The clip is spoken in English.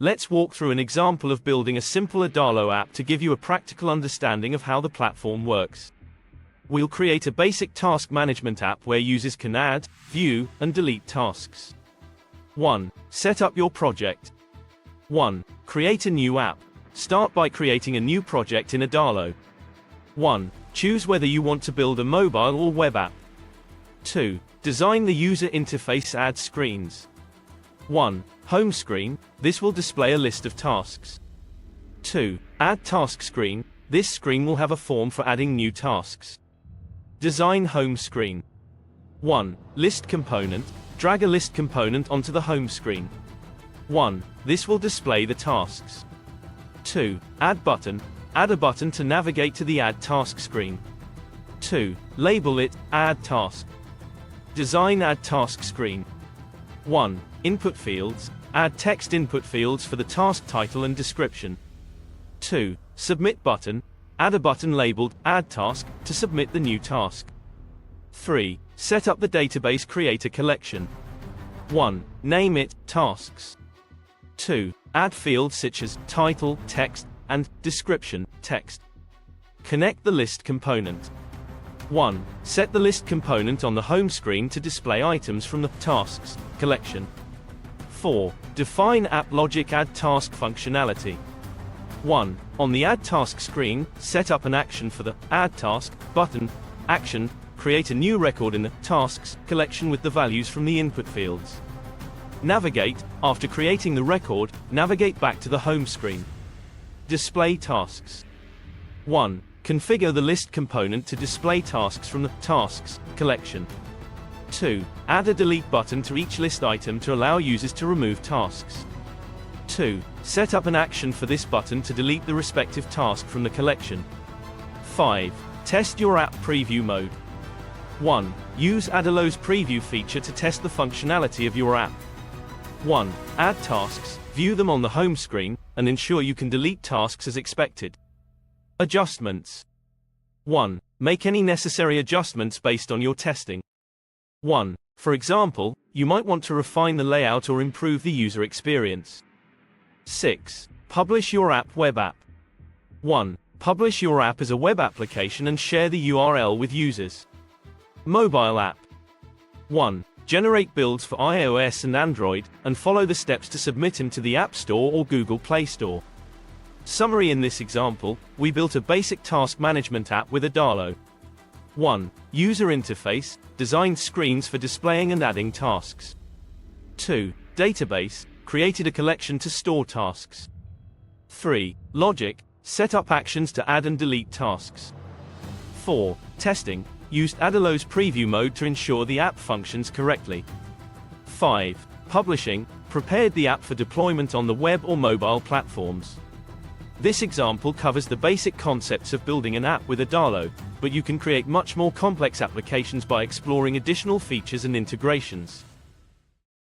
Let's walk through an example of building a simple Adalo app to give you a practical understanding of how the platform works. We'll create a basic task management app where users can add, view, and delete tasks. 1. Set up your project. 1. Create a new app. Start by creating a new project in Adalo. 1. Choose whether you want to build a mobile or web app. 2. Design the user interface. Add screens. 1. Home screen. This will display a list of tasks. 2. Add task screen. This screen will have a form for adding new tasks. Design home screen. 1. List component. Drag a list component onto the home screen. 1. This will display the tasks. 2. Add button. Add a button to navigate to the Add Task screen. 2. Label it, Add Task. Design Add Task screen. 1. Input fields. Add text input fields for the task title and description. 2. Submit button. Add a button labeled Add Task to submit the new task. 3. Set up the database. Create a collection. 1. Name it Tasks. 2. Add fields such as title, text, and description, text. Connect the list component. 1. Set the list component on the home screen to display items from the tasks collection. 4. Define app logic. Add task functionality. 1. On the Add Task screen, set up an action for the Add Task button action. Create a new record in the tasks collection with the values from the input fields. Navigate. After creating the record, navigate back to the home screen. Display tasks. 1. Configure the list component to display tasks from the tasks collection. 2. Add a delete button to each list item to allow users to remove tasks. 2. Set up an action for this button to delete the respective task from the collection. 5. Test your app preview mode. 1. Use Adalo's preview feature to test the functionality of your app. 1. Add tasks, view them on the home screen, and ensure you can delete tasks as expected. Adjustments. 1. Make any necessary adjustments based on your testing. 1. For example, you might want to refine the layout or improve the user experience. 6. Publish your app. Web app. 1. Publish your app as a web application and share the URL with users. Mobile app. 1. Generate builds for iOS and Android, and follow the steps to submit them to the App Store or Google Play Store. Summary. In this example, we built a basic task management app with Adalo. 1. User interface. Designed screens for displaying and adding tasks. 2. Database. Created a collection to store tasks. 3. Logic. Set up actions to add and delete tasks. 4. Testing. Used Adalo's preview mode to ensure the app functions correctly. 5. Publishing. Prepared the app for deployment on the web or mobile platforms. This example covers the basic concepts of building an app with Adalo, but you can create much more complex applications by exploring additional features and integrations.